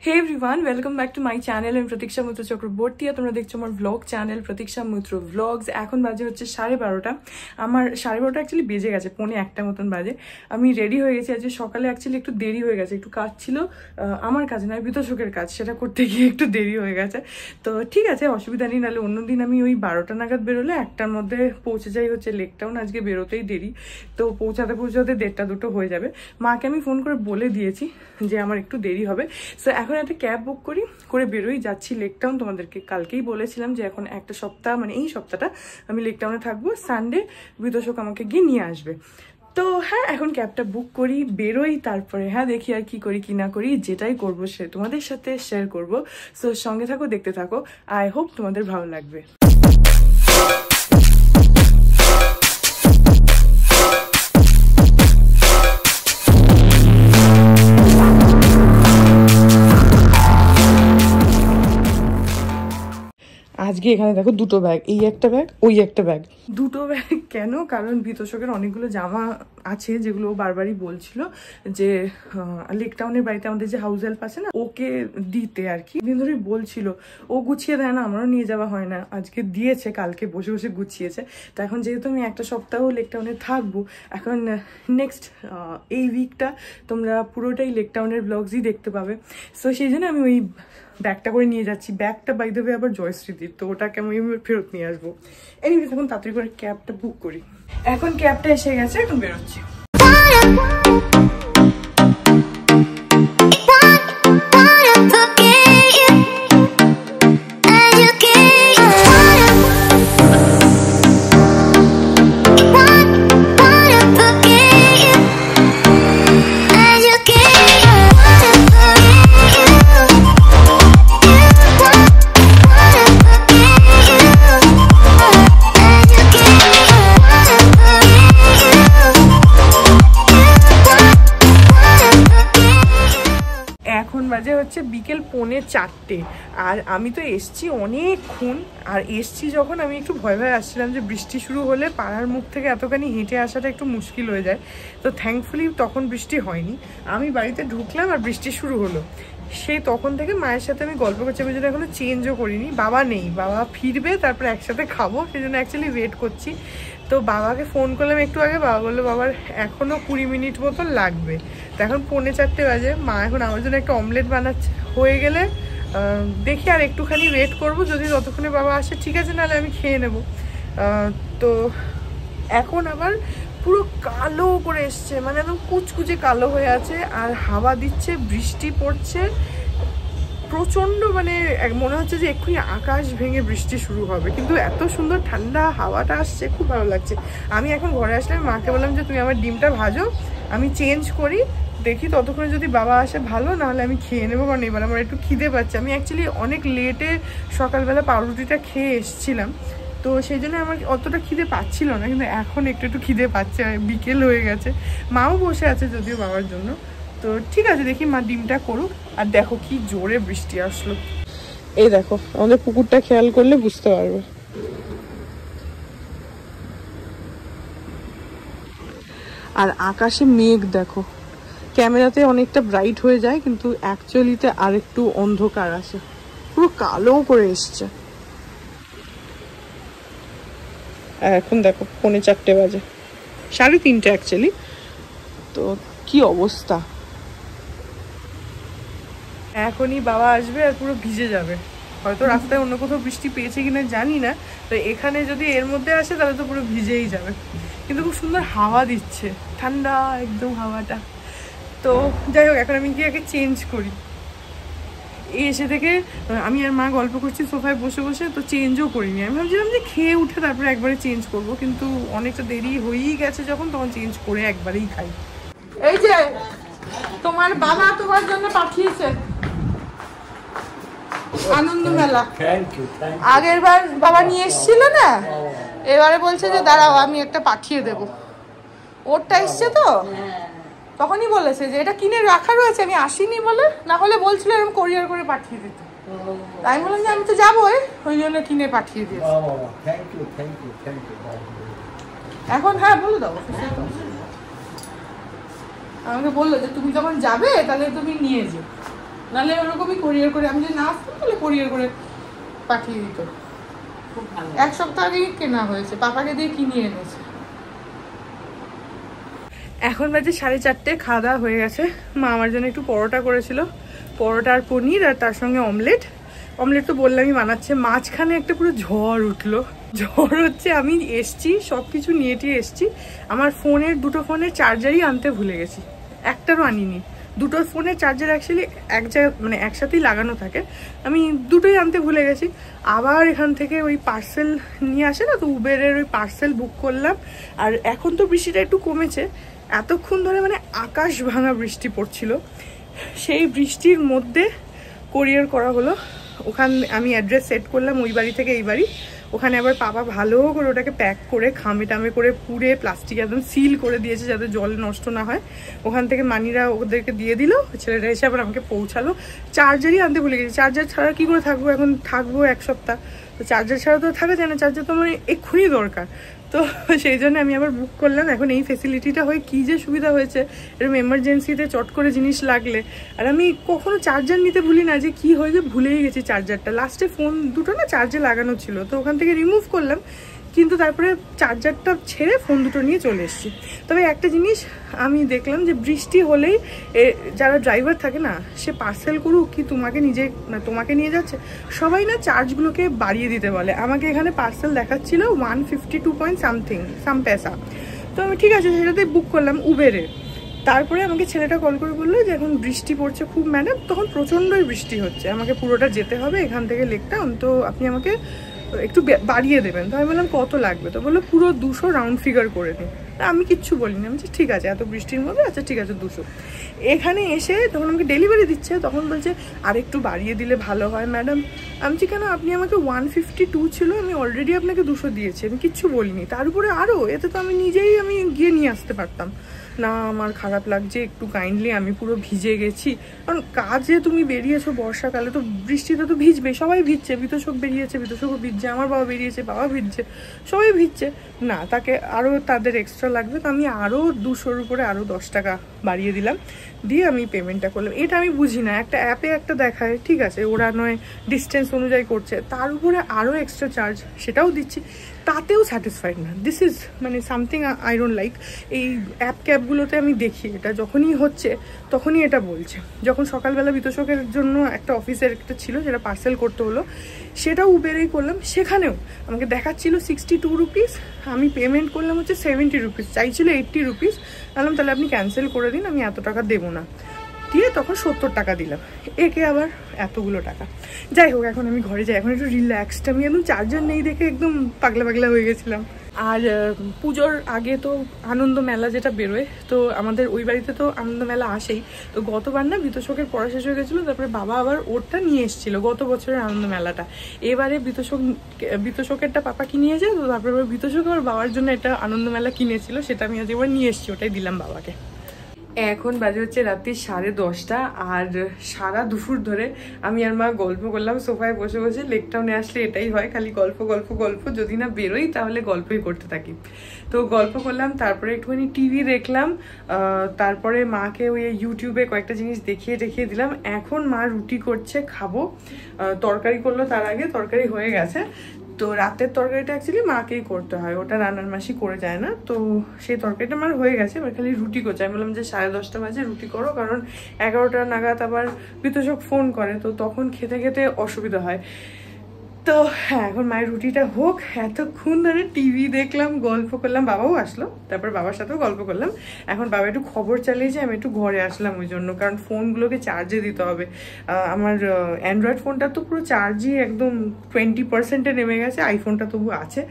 Hey everyone, welcome back to my channel. I'm Pratiksha Mutro Chakraborty. তোমরা দেখছো আমার vlog channel Pratiksha Mutro Vlogs. এখন বাজে হচ্ছে 12:30। আমার 12:30 অ্যাকচুয়ালি বেজে গেছে, 1:45 মতন বাজে। আমি রেডি হয়ে গেছি। আজকে সকালে অ্যাকচুয়ালি একটু দেরি হয়ে গেছে, একটু কাজ ছিল, আমার কাজ নয় বিতোষকের কাজ, সেটা করতে গিয়ে একটু দেরি হয়ে গেছে। তো ঠিক আছে, অসুবিধা নেই। নাহলে অন্যদিন আমি ওই 12টা নাগাদ বেরোলে 1টার মধ্যে পৌঁছে যাই হচ্ছে লেক টাউন। আজকে বেরোতেই দেরি, তো পৌঁছাতে 1:30-2 হয়ে যাবে। মাকে আমি ফোন করে বলে দিয়েছি যে আমার একটু দেরি হবে। সো এখন একটা ক্যাব বুক করে বেরোই, যাচ্ছি লেক টাউন। তোমাদেরকে কালকেই বলেছিলাম যে এখন একটা সপ্তাহ, মানে এই সপ্তাহটা আমি লেক টাউনে থাকবো। সানডে বিতোষক আমাকে গিয়ে নিয়ে আসবে। তো হ্যাঁ, এখন ক্যাবটা বুক করি, বেরোই, তারপরে হ্যাঁ দেখি আর কি করি কি না করি। যেটাই করবো সে তোমাদের সাথে শেয়ার করবো। সো সঙ্গে থাকো, দেখতে থাকো। আই হোপ তোমাদের ভালো লাগবে। আজকে এখানে দেখো দুটো ব্যাগ, এই একটা ব্যাগ, ওই একটা ব্যাগ। দুটো ব্যাগ কেন? কারণ বিতোষকের অনেকগুলো জামা আছে যেগুলো ও বারবারই বলছিল যে লেক টাউনের বাড়িতে আমাদের যে হাউস হেল্প আছে না, ওকে দিতে আর কি। দিন ধরে বলছিল, ও গুছিয়ে দেয় না, আমারও নিয়ে যাওয়া হয় না। আজকে দিয়েছে, কালকে বসে বসে গুছিয়েছে। তো এখন যেহেতু আমি একটা সপ্তাহ লেক টাউনে থাকবো, এখন নেক্সট এই উইকটা তোমরা পুরোটাই লেক টাউনের ব্লগসই দেখতে পাবে। সো সেই জন্য আমি ওই ব্যাগটা করে নিয়ে যাচ্ছি। ব্যাগটা বাই দেবে আবার জয়শ্রীদির, তো ওটাকে আমি ফেরত নিয়ে আসবো। এনিওয়েজ এখন তাড়াতাড়ি করে ক্যাবটা বুক করি। এখন ক্যাবটা এসে গেছে, এখন বেরোচ্ছি। বাজে হচ্ছে বিকেল 3:45, আর আমি তো এসছি অনেকক্ষণ। আর এসছি যখন, আমি একটু ভয় আসছিলাম যে বৃষ্টি শুরু হলে পাড়ার মুখ থেকে এতখানি হেঁটে আসাটা একটু মুশকিল হয়ে যায়। তো থ্যাঙ্কফুলি তখন বৃষ্টি হয়নি। আমি বাড়িতে ঢুকলাম আর বৃষ্টি শুরু হলো। সেই তখন থেকে মায়ের সাথে আমি গল্প করছি। আমি জন্য এখনো চেঞ্জও করিনি। বাবা নেই, বাবা ফিরবে, তারপরে একসাথে খাবো, সেই জন্য অ্যাকচুয়ালি ওয়েট করছি। তো বাবাকে ফোন করলাম একটু আগে, বাবা বললো বাবার এখনও 20 মিনিট মতো লাগবে। তো এখন 3:45 বাজে। মা এখন আমার জন্য একটা অমলেট বানাচ্ছে, হয়ে গেলে দেখি আর একটুখানি ওয়েট করবো। যদি ততক্ষণে বাবা আসে ঠিক আছে, নাহলে আমি খেয়ে নেব। তো এখন আবার পুরো কালো করে এসছে, মানে একদম কুচকুচে কালো হয়ে আছে, আর হাওয়া দিচ্ছে, বৃষ্টি পড়ছে প্রচন্ড। মানে মনে হচ্ছে যে এক্ষুনি আকাশ ভেঙে বৃষ্টি শুরু হবে, কিন্তু এত সুন্দর ঠান্ডা হাওয়াটা আসছে, খুব ভালো লাগছে। আমি এখন ঘরে আসলাম, মাকে বললাম যে তুমি আমার ডিমটা ভাজো, আমি চেঞ্জ করি, দেখি ততক্ষণে যদি বাবা আসে ভালো, নাহলে আমি খেয়ে নেবো। কারণ এবার আমার একটু খিদে পাচ্ছে। আমি অ্যাকচুয়ালি অনেক লেটে সকালবেলা পাউরুটিটা খেয়ে এসেছিলাম, তো সেই জন্য আমার অতটা খিদে পাচ্ছিল না, কিন্তু এখন একটু খিদে পাচ্ছে। বিকেল হয়ে গেছে, মাও বসে আছে যদিও বাবার জন্য। তো ঠিক আছে, দেখি মা ডিমটা করুক। আর দেখো কি জোরে বৃষ্টি আসলো, এই দেখো আমাদের পুকুরটা খেয়াল করলে বুঝতে পারবে। আর আকাশে মেঘ দেখো, ক্যামেরাতে অনেকটা ব্রাইট হয়ে যায়, কিন্তু অ্যাকচুয়ালিতে আর একটু অন্ধকার আসে, পুরো কালো করে এসছে। এখন দেখো 3:45 বাজে, 3:30 অ্যাকচুয়ালি। তো কি অবস্থা, এখনই বাবা আসবে আর পুরো ভিজে যাবে। হয়তো রাস্তায় অন্য কোথাও বৃষ্টি পেয়েছে কিনা জানি না, তো এখানে যদি এর মধ্যে আসে তাহলে তো পুরো ভিজেই যাবে। কিন্তু খুব সুন্দর হাওয়া দিচ্ছে, ঠান্ডা একদম হাওয়াটা। তো যাই হোক, এখন আমি গিয়ে আগে চেঞ্জ করি। এসে থেকে আমি আর মা গল্প করছি সোফায় বসে বসে, তো চেঞ্জও করিনি। আমি ভাবছিলাম যে খেয়ে উঠে তারপরে একবারে চেঞ্জ করব, কিন্তু অনেকটা দেরি হয়েই গেছে যখন, তখন চেঞ্জ করে একবারেই খাই। এই যে তোমার বাবা তোমার জন্য পাঠিয়েছে আনন্দ মেলা। আগের বার বাবা নিয়ে এসেছিল না, এবারে বলছে যে দাঁড়াও আমি একটা পাঠিয়ে দেব। ওরটা এসছে তো, তখনই বলেছে যে এটা কিনে রাখা রয়েছে, আমি আসিনি বলে, না হলে বলছিল এরকম কোরিয়ার করে পাঠিয়ে দিতে। তাই বললাম যে আমি তো যাবোই, ওই জন্য কিনে পাঠিয়ে দিয়েছি। এখন হ্যাঁ বলে দাও। আমাকে বললো যে তুমি যখন যাবে তাহলে তুমি নিয়ে যেও। নাহলে ওরকমই কোরিয়ার করে, আমি যদি না আসতাম তাহলে কোরিয়ার করে পাঠিয়ে দিত। খুব ভালো। 1 সপ্তাহ আগেই কেনা হয়েছে, পাপাকে দিয়ে কিনিয়ে এনেছে। এখন বাজে 4:30, খাওয়া দাওয়া হয়ে গেছে। মা আমার জন্য একটু পরোটা করেছিল, পরোটা আর পনির, আর তার সঙ্গে অমলেট। অমলেট তো বললামই বানাচ্ছে। মাঝখানে একটা পুরো ঝড় উঠলো। ঝড় হচ্ছে, আমি এসছি সব কিছু নিয়ে টিয়ে এসছি, আমার দুটো ফোনের চার্জারই আনতে ভুলে গেছি, একটারও আনিনি। দুটো ফোনের চার্জার অ্যাকচুয়ালি এক জায়গায় মানে একসাথেই লাগানো থাকে, আমি দুটোই আনতে ভুলে গেছি। আবার এখান থেকে ওই পার্সেল নিয়ে আসে না, তো উবেরের ওই পার্সেল বুক করলাম। আর এখন তো বৃষ্টিটা একটু কমেছে, এতক্ষণ ধরে মানে আকাশ ভাঙা বৃষ্টি পড়ছিল। সেই বৃষ্টির মধ্যে কোরিয়ার করা হলো। ওখানে আমি অ্যাড্রেস সেট করলাম, ওই বাড়ি থেকে এই বাড়ি। ওখানে আবার পাপা ভালো করে ওটাকে প্যাক করে খামে টামে করে পুড়ে প্লাস্টিক একদম সিল করে দিয়েছে যাতে জল নষ্ট না হয়। ওখান থেকে মানিরা ওদেরকে দিয়ে দিল, ছেলেটা এসে আবার আমাকে পৌঁছালো। চার্জারই আনতে ভুলে গেছি, চার্জার ছাড়া কী করে থাকবো, এখন থাকবো 1 সপ্তাহ, তো চার্জার ছাড়া তো থাকা যায় না, চার্জার তো আমার এক্ষুনি দরকার। তো সেই জন্য আমি আবার বুক করলাম। এখন এই ফেসিলিটিটা হয়ে কী যে সুবিধা হয়েছে, এরকম এমার্জেন্সিতে চট করে জিনিস লাগলে। আর আমি কখনো চার্জার নিতে ভুলি না, যে কী হয়েছে ভুলেই গেছি চার্জারটা। লাস্টে ফোন দুটো না চার্জে লাগানো ছিল, তো ওখান থেকে রিমুভ করলাম, কিন্তু তারপরে চার্জারটা ছেড়ে ফোন দুটো নিয়ে চলে এসেছি। তবে একটা জিনিস আমি দেখলাম যে বৃষ্টি হলেই যারা ড্রাইভার থাকে না, সে পার্সেল করুক কি তোমাকে নিয়ে যাচ্ছে, সবাই না চার্জগুলোকে বাড়িয়ে দিতে বলে। আমাকে এখানে পার্সেল দেখাচ্ছিল 152 পয়েন্ট সাম পয়সা, তো আমি ঠিক আছে সেটাতে বুক করলাম উবেরে। তারপরে আমাকে ছেলেটা কল করে বললো যে এখন বৃষ্টি পড়ছে খুব ম্যাডাম, তখন প্রচণ্ডই বৃষ্টি হচ্ছে, আমাকে পুরোটা যেতে হবে এখান থেকে লেকটাউন, তো আপনি আমাকে একটু বাড়িয়ে দেবেন। তো আমি বললাম কত লাগবে, তো বললো পুরো 200 রাউন্ড ফিগার করে দিন। আমি কিচ্ছু বলিনি, আমি ঠিক আছে এত বৃষ্টির মধ্যে, আচ্ছা ঠিক আছে 200। এখানে এসে তখন আমাকে ডেলিভারি দিচ্ছে, তখন বলছে আর একটু বাড়িয়ে দিলে ভালো হয় ম্যাডাম। আমি কেন, আপনি আমাকে 152 ছিল, আমি অলরেডি আপনাকে 200 দিয়েছি, আমি কিচ্ছু বলিনি। তার উপরে আরও এতে তো আমি নিজেই গিয়ে নিয়ে আসতে পারতাম না। আমার খারাপ লাগছে, একটু কাইন্ডলি, আমি পুরো ভিজে গেছি। কারণ কাজে তুমি বেরিয়েছো বর্ষাকালে, তো বৃষ্টিতে তো ভিজবে, সবাই ভিজছে, বিতোষক বেরিয়েছে, বিতোষকও ভিজছে, আমার বাবা বেরিয়েছে, বাবা ভিজছে, সবাই ভিজছে না, তাকে আরও তাদের এক্সট্রা লাগবে। তো আমি আরও 200-র উপরে আরও 10 টাকা বাড়িয়ে দিলাম, দিয়ে আমি পেমেন্টটা করলাম। এটা আমি বুঝি না, একটা অ্যাপে একটা দেখায় ঠিক আছে, ওরা নয় ডিস্টেন্স অনুযায়ী করছে, তার উপরে আরও এক্সট্রা চার্জ, সেটাও দিচ্ছি, তাতেও স্যাটিসফাইড না। দিস ইজ মানে সামথিং আই ডোন্ট লাইক। এই অ্যাপ ক্যাবগুলোতে আমি দেখি এটা যখনই হচ্ছে তখনই এটা বলছে। যখন সকালবেলা বিতোষকের জন্য একটা অফিসের একটা ছিল যেটা পার্সেল করতে হলো, সেটাও উবেরেই করলাম, সেখানেও আমাকে দেখাচ্ছিল 62 রুপিস, আমি পেমেন্ট করলাম হচ্ছে 70 রুপিস, চাইছিল 80 রুপিস। বললাম তাহলে আপনি ক্যান্সেল করে দিন, আমি এত টাকা দেবো না, দিয়ে তখন 70 টাকা দিলাম। একে আবার এতগুলো টাকা। যাই হোক, এখন আমি ঘরে যাই, এখন একটু রিল্যাক্সড। আমি একদম চার্জার নেই দেখে একদম পাগলা পাগলা হয়ে গেছিলাম। আর পুজোর আগে তো আনন্দ মেলা যেটা বেরোয়, তো আমাদের ওই বাড়িতে তো আনন্দ মেলা আসেই। তো গতবার না বিতোষকের পড়া শেষ হয়ে গেছিলো, তারপরে বাবা আবার ওরটা নিয়ে এসেছিলো গত বছরের আনন্দ মেলাটা। এবারে বিতোষকেরটা পাপা কিনিয়েছে, তো তারপরে বিতোষক আমার বাবার জন্য একটা আনন্দ মেলা কিনেছিল, সেটা আমি আজ এবার নিয়ে এসেছি, ওটাই দিলাম বাবাকে। এখন বাজে হচ্ছে রাত্রি 10:30, আর সারা দুপুর ধরে আমি আর মা গল্প করলাম সোফায় বসে বসে। লেকটাউনে আসলে এটাই হয়, খালি গল্প গল্প গল্প, যদি না বেরোই তাহলে গল্পই করতে থাকি। তো গল্প করলাম, তারপরে একটুখানি টিভি দেখলাম, তারপরে মাকে ওই ইউটিউবে কয়েকটা জিনিস দেখিয়ে দিলাম। এখন মা রুটি করছে, খাবো। তরকারি করলো, তার আগে তরকারি হয়ে গেছে। তো রাতের তরকারিটা অ্যাকচুয়ালি মাকেই করতে হয়, ওটা রান্নার মাসি করে যায় না, তো সেই তরকারিটা আমার হয়ে গেছে, এবার খালি রুটি করছে। আমি বললাম যে 10:30 বাজে রুটি করো, কারণ 11টা নাগাদ আবার বিতোষক ফোন করে, তো তখন খেতে খেতে অসুবিধা হয়। তো হ্যাঁ, এখন মায়ের রুটিটা হোক। এতক্ষণ ধরে টিভি দেখলাম, গল্প করলাম, বাবাও আসলো, তারপর বাবার সাথেও গল্প করলাম। এখন বাবা একটু খবর চালিয়েছে, আমি একটু ঘরে আসলাম ওই জন্য, কারণ ফোনগুলোকে চার্জে দিতে হবে। আমার অ্যান্ড্রয়েড ফোনটা তো পুরো চার্জই একদম 20%-এ নেমে গেছে, আইফোনটা তবু আছে।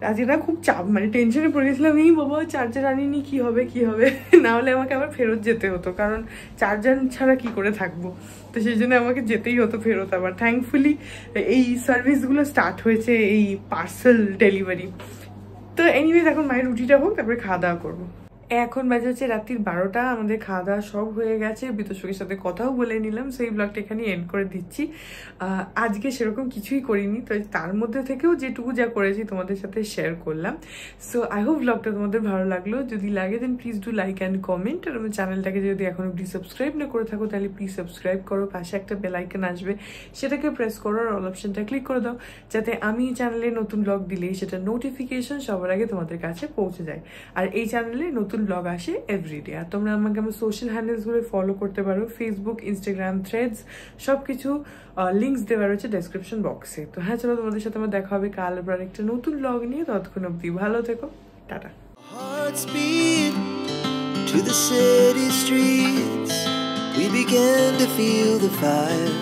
আজকে না খুব চাপ, মানে টেনশনে পড়ে গেছিলাম, এই বাবা চার্জার আনিনি, কি হবে না হলে আমাকে আবার ফেরত যেতে হতো, কারণ চার্জার ছাড়া কি করে থাকবো, তো সেই জন্য আমাকে যেতেই হতো ফেরত। আবার থ্যাঙ্কফুলি এই সার্ভিসগুলো স্টার্ট হয়েছে, এই পার্সেল ডেলিভারি। তো এনিওয়েজ এখন মায়ের রুটিটা হোক, তারপরে খাওয়া দাওয়া করবো। এখন বাজে হচ্ছে রাত্রির 12টা, আমাদের খাওয়া দাওয়া সব হয়ে গেছে, বিতোষকের সাথে কথাও বলে নিলাম, সেই ব্লগটা এখানে এন্ড করে দিচ্ছি। আজকে সেরকম কিছুই করিনি, তো তার মধ্যে থেকেও যেটুকু যা করেছি তোমাদের সাথে শেয়ার করলাম। সো আই হোপ ব্লগটা তোমাদের ভালো লাগলো, যদি লাগে then please do like and comment, আর আমার চ্যানেলটাকে যদি এখনো প্লিজ সাবস্ক্রাইব না করে থাকো তাহলে প্লিজ সাবস্ক্রাইব করো, পাশে একটা বেল আইকন আসবে সেটাকে প্রেস করো আর অল অপশনটা ক্লিক করে দাও, যাতে আমি চ্যানেলে নতুন ব্লগ দিলেই সেটা নোটিফিকেশন সবার আগে তোমাদের কাছে পৌঁছে যায়। আর এই চ্যানেলে নতুন ব্লগ আসে এভরিডে। আর তোমরা আমাকে আমার সোশ্যাল হ্যান্ডেলসগুলো ফলো করতে পারো, ফেসবুক, ইনস্টাগ্রাম, থ্রেডস, সব কিছু লিঙ্কস দেওয়া রয়েছে ডেসক্রিপশন বক্সে। তো হ্যাঁ, চলো তোমাদের সাথে আমার দেখা হবে কাল আবার একটা নতুন ব্লগ নিয়ে। ততক্ষণ অব্দি ভালো থেকো, tata. Hearts beat to the city streets. We began to feel the fire.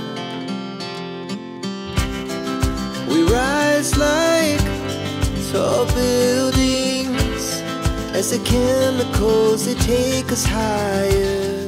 We rise like tall buildings as the chemicals, they take us higher.